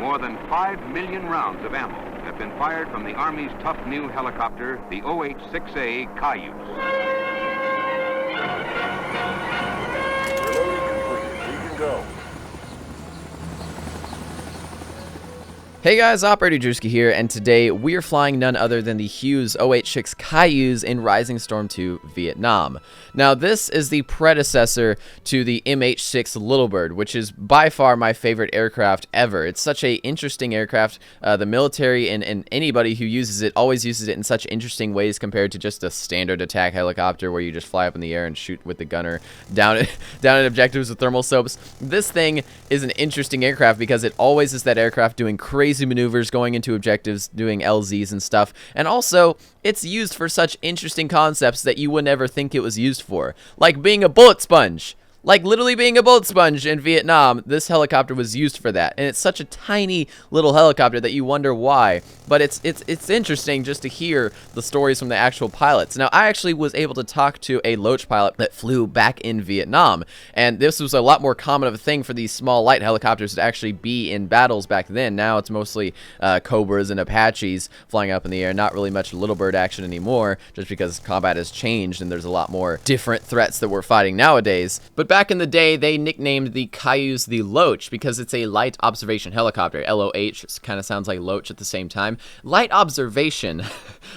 More than 5 million rounds of ammo have been fired from the Army's tough new helicopter, the OH-6A Cayuse. Reloading completed. We can go. Hey guys, Operator Drewski here, and today we are flying none other than the Hughes OH-6 Cayuse in Rising Storm 2 Vietnam. Now this is the predecessor to the MH-6 Little Bird, which is by far my favorite aircraft ever. It's such an interesting aircraft. The military and anybody who uses it always uses it in such interesting ways compared to just a standard attack helicopter where you just fly up in the air and shoot with the gunner down at objectives with thermal soaps. This thing is an interesting aircraft because it always is that aircraft doing crazy maneuvers, going into objectives, doing LZs and stuff, and also it's used for such interesting concepts that you would never think it was used for, like being a bullet sponge. Like literally being a bullet sponge in Vietnam, this helicopter was used for that. And it's such a tiny little helicopter that you wonder why. But it's interesting just to hear the stories from the actual pilots. Now, I actually was able to talk to a LOACH pilot that flew back in Vietnam. And this was a lot more common of a thing for these small light helicopters to actually be in battles back then. Now it's mostly Cobras and Apaches flying up in the air. Not really much Little Bird action anymore, just because combat has changed and there's a lot more different threats that we're fighting nowadays. But back in the day, they nicknamed the Cayuse the LOACH because it's a light observation helicopter. LOH kind of sounds like LOACH at the same time. Light observation,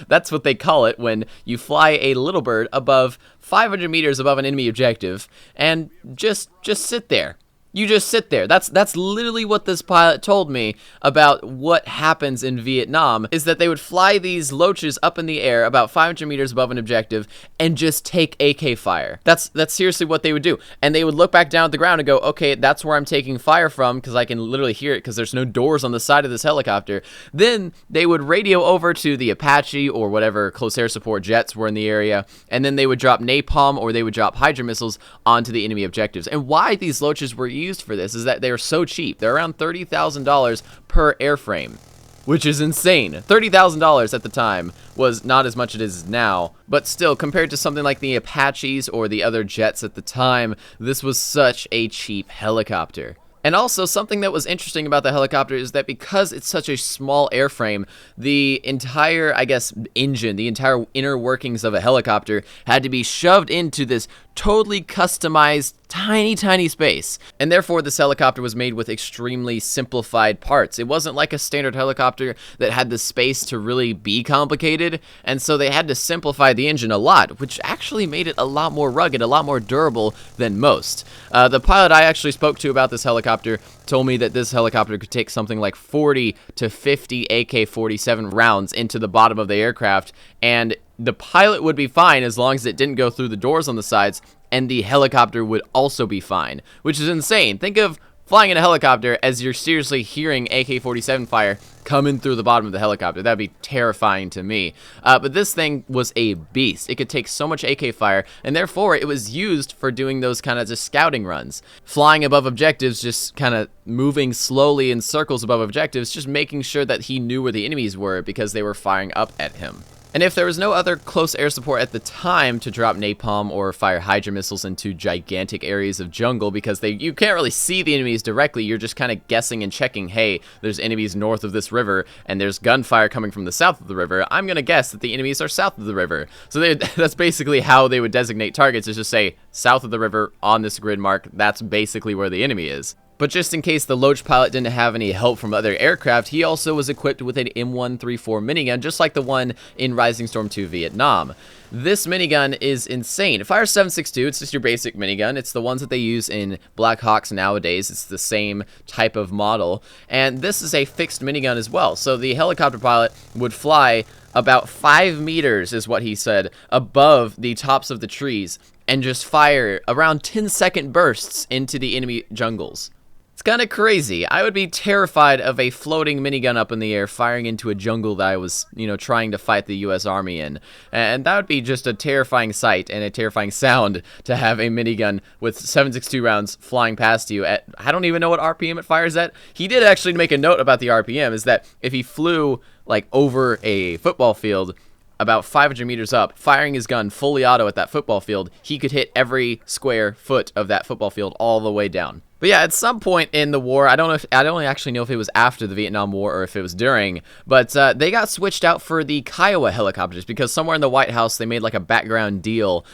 that's what they call it when you fly a Little Bird above 500 meters above an enemy objective and just sit there. You just sit there. That's literally what this pilot told me about what happens in Vietnam, is that they would fly these LOACHs up in the air about 500 meters above an objective and just take AK fire. That's seriously what they would do. And they would look back down at the ground and go, okay, that's where I'm taking fire from because I can literally hear it because there's no doors on the side of this helicopter. Then they would radio over to the Apache or whatever close air support jets were in the area, and then they would drop napalm or they would drop Hydra missiles onto the enemy objectives. And why these LOACHs were used for this is that they're so cheap. They're around $30,000 per airframe, which is insane. $30,000 at the time was not as much as it is now, but still, compared to something like the Apaches or the other jets at the time, this was such a cheap helicopter. And also, something that was interesting about the helicopter is that because it's such a small airframe, the entire, I guess, engine, the entire inner workings of a helicopter had to be shoved into this totally customized tiny space. And therefore, this helicopter was made with extremely simplified parts. It wasn't like a standard helicopter that had the space to really be complicated, and so they had to simplify the engine a lot, which actually made it a lot more rugged, a lot more durable than most. The pilot I actually spoke to about this helicopter told me that this helicopter could take something like 40 to 50 AK-47 rounds into the bottom of the aircraft, and the pilot would be fine as long as it didn't go through the doors on the sides, and the helicopter would also be fine, which is insane. Think of flying in a helicopter as you're seriously hearing AK-47 fire coming through the bottom of the helicopter. That'd be terrifying to me. But this thing was a beast. It could take so much AK fire, and therefore it was used for doing those kind of just scouting runs. Flying above objectives, just kind of moving slowly in circles above objectives, just making sure that he knew where the enemies were because they were firing up at him. And if there was no other close air support at the time to drop napalm or fire Hydra missiles into gigantic areas of jungle, because you can't really see the enemies directly, you're just kind of guessing and checking, hey, there's enemies north of this river, and there's gunfire coming from the south of the river, I'm going to guess that the enemies are south of the river. So that's basically how they would designate targets, is just say, south of the river on this grid mark, that's basically where the enemy is. But just in case the LOACH pilot didn't have any help from other aircraft, he also was equipped with an M134 minigun, just like the one in Rising Storm 2 Vietnam. This minigun is insane. It fires 7.62. It's just your basic minigun. It's the ones that they use in Black Hawks nowadays. It's the same type of model. And this is a fixed minigun as well. So the helicopter pilot would fly about 5 meters, is what he said, above the tops of the trees and just fire around 10-second bursts into the enemy jungles. It's kind of crazy. I would be terrified of a floating minigun up in the air firing into a jungle that I was, trying to fight the U.S. Army in. And that would be just a terrifying sight and a terrifying sound to have a minigun with 7.62 rounds flying past you at, I don't even know what RPM it fires at. He did actually make a note about the RPM, is that if he flew like over a football field, about 500 meters up, firing his gun fully auto at that football field, he could hit every square foot of that football field all the way down. But yeah, at some point in the war, I don't actually know if it was after the Vietnam War or if it was during, but they got switched out for the Kiowa helicopters because somewhere in the White House they made like a background deal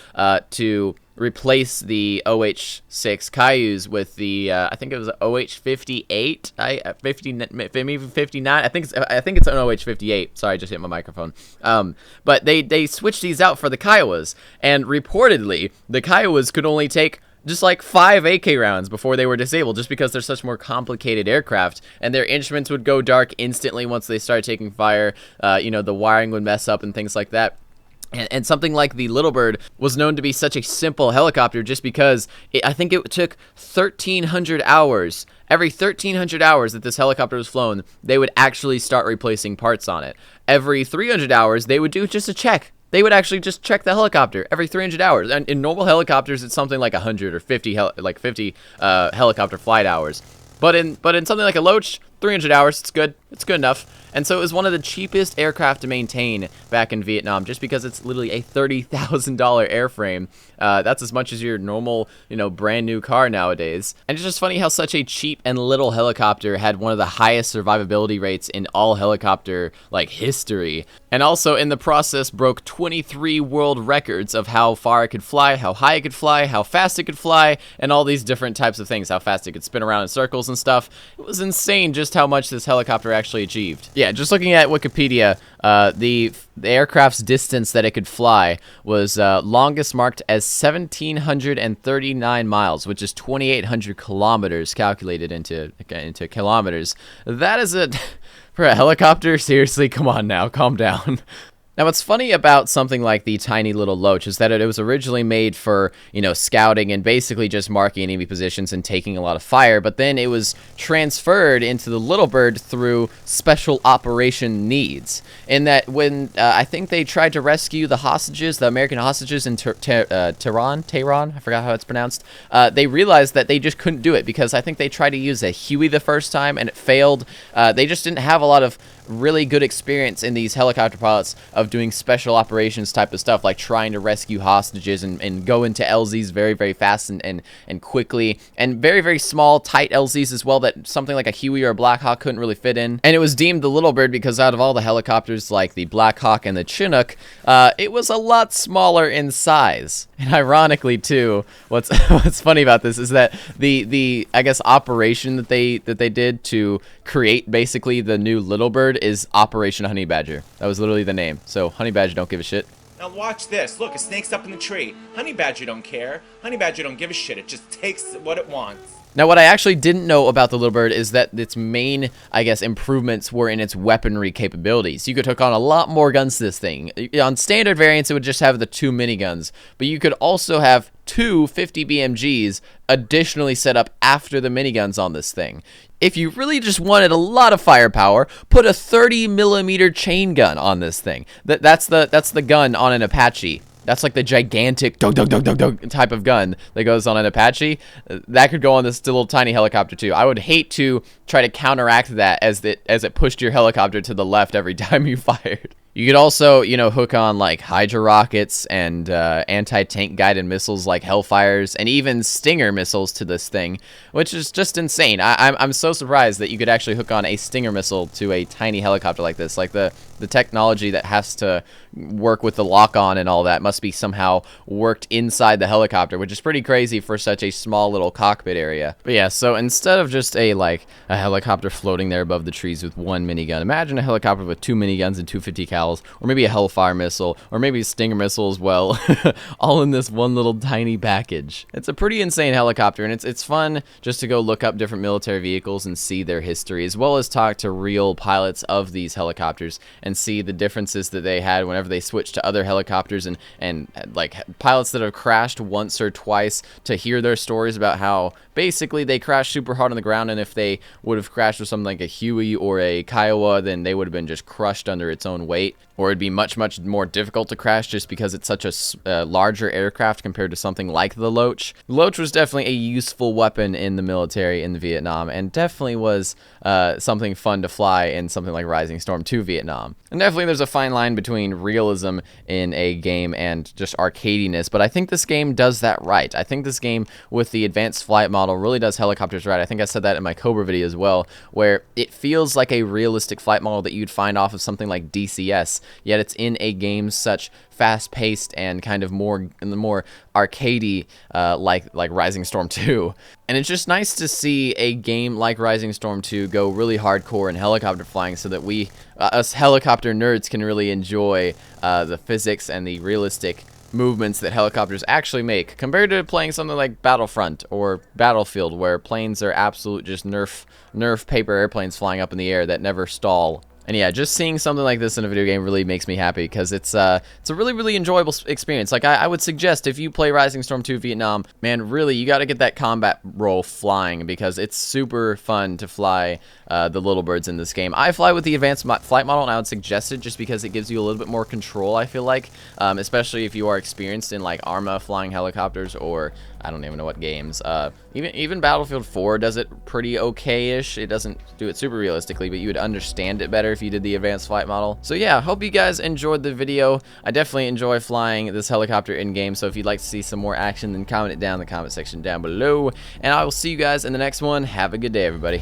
to replace the OH-6 Cayuse with the I think it was OH-58, maybe 59. I think it's an OH-58. Sorry, I just hit my microphone. But they switched these out for the Kiowas, and reportedly the Kiowas could only take just like 5 AK rounds before they were disabled, just because they're such more complicated aircraft, and their instruments would go dark instantly once they started taking fire. The wiring would mess up and things like that. And something like the Little Bird was known to be such a simple helicopter just because I think it took 1,300 hours. Every 1,300 hours that this helicopter was flown, they would actually start replacing parts on it. Every 300 hours, they would do just a check. They would actually just check the helicopter every 300 hours. And in normal helicopters, it's something like 100 or 50 helicopter flight hours. But in something like a Loach, 300 hours, it's good. It's good enough. And so it was one of the cheapest aircraft to maintain back in Vietnam, just because it's literally a $30,000 airframe. That's as much as your normal, brand new car nowadays. And it's just funny how such a cheap and little helicopter had one of the highest survivability rates in all helicopter history. And also in the process broke 23 world records of how far it could fly, how high it could fly, how fast it could fly, and all these different types of things, how fast it could spin around in circles and stuff. It was insane just how much this helicopter actually achieved. Yeah, just looking at Wikipedia, the aircraft's distance that it could fly was longest marked as 1,739 miles, which is 2,800 kilometers calculated into kilometers. That is for a helicopter? Seriously, come on now, calm down. Now, what's funny about something like the tiny little Loach is that it was originally made for, scouting and basically just marking enemy positions and taking a lot of fire, but then it was transferred into the Little Bird through special operation needs. In that when, I think they tried to rescue the hostages, the American hostages in Tehran, I forgot how it's pronounced, they realized that they just couldn't do it because I think they tried to use a Huey the first time and it failed. They just didn't have a lot of really good experience in these helicopter pilots of doing special operations type of stuff, like trying to rescue hostages and go into LZs very, very fast and quickly, and very, very small, tight LZs as well that something like a Huey or a Black Hawk couldn't really fit in. And it was deemed the Little Bird because out of all the helicopters like the Black Hawk and the Chinook, it was a lot smaller in size. And ironically too, what's funny about this is that the I guess operation that they did to create basically the new Little Bird is Operation Honey Badger. That was literally the name. So Honey Badger don't give a shit. Now watch this. Look, a snake's up in the tree. Honey Badger don't care. Honey Badger don't give a shit. It just takes what it wants. Now, what I actually didn't know about the Little Bird is that its main, I guess, improvements were in its weaponry capabilities. You could hook on a lot more guns to this thing. On standard variants, it would just have the 2 miniguns, but you could also have 2 50 BMGs additionally set up after the miniguns on this thing. If you really just wanted a lot of firepower, put a 30mm chain gun on this thing. That's the gun on an Apache. That's like the gigantic dug type of gun that goes on an Apache. That could go on this little tiny helicopter too. I would hate to try to counteract that as it pushed your helicopter to the left every time you fired. You could also, hook on like Hydra rockets and anti-tank guided missiles like Hellfires and even Stinger missiles to this thing, which is just insane. I'm so surprised that you could actually hook on a Stinger missile to a tiny helicopter like this. Like the technology that has to work with the lock-on and all that must be somehow worked inside the helicopter, which is pretty crazy for such a small little cockpit area. But yeah, so instead of just a helicopter floating there above the trees with 1 minigun, imagine a helicopter with 2 miniguns and 2 50 cal. Or maybe a Hellfire missile, or maybe a Stinger missile as well, all in this one little tiny package. It's a pretty insane helicopter, and it's fun just to go look up different military vehicles and see their history, as well as talk to real pilots of these helicopters and see the differences that they had whenever they switched to other helicopters, and like pilots that have crashed once or twice, to hear their stories about how basically they crashed super hard on the ground, and if they would have crashed with something like a Huey or a Kiowa, then they would have been just crushed under its own weight. rate, or it'd be much more difficult to crash just because it's such a larger aircraft compared to something like the LOACH. The LOACH was definitely a useful weapon in the military in Vietnam, and definitely was something fun to fly in something like Rising Storm 2 Vietnam. And definitely there's a fine line between realism in a game and just arcadiness, but I think this game does that right. I think this game with the advanced flight model really does helicopters right. I think I said that in my Cobra video as well, where it feels like a realistic flight model that you'd find off of something like DCS, yet it's in a game such fast-paced and kind of more arcadey like Rising Storm 2. And it's just nice to see a game like Rising Storm 2 go really hardcore in helicopter flying so that we, us helicopter nerds, can really enjoy the physics and the realistic movements that helicopters actually make, compared to playing something like Battlefront or Battlefield, where planes are absolute just nerf paper airplanes flying up in the air that never stall. And yeah, just seeing something like this in a video game really makes me happy, because it's a really enjoyable experience. Like, I would suggest, if you play Rising Storm 2 Vietnam, man, really, you got to get that combat role flying, because it's super fun to fly the little birds in this game. I fly with the advanced flight model, and I would suggest it just because it gives you a little bit more control, I feel like, especially if you are experienced in, like, Arma flying helicopters, or I don't even know what games. Even Battlefield 4 does it pretty okay-ish. It doesn't do it super realistically, but you would understand it better if you did the advanced flight model. So yeah, hope you guys enjoyed the video. I definitely enjoy flying this helicopter in-game, so if you'd like to see some more action, then comment it down in the comment section down below. And I will see you guys in the next one. Have a good day, everybody.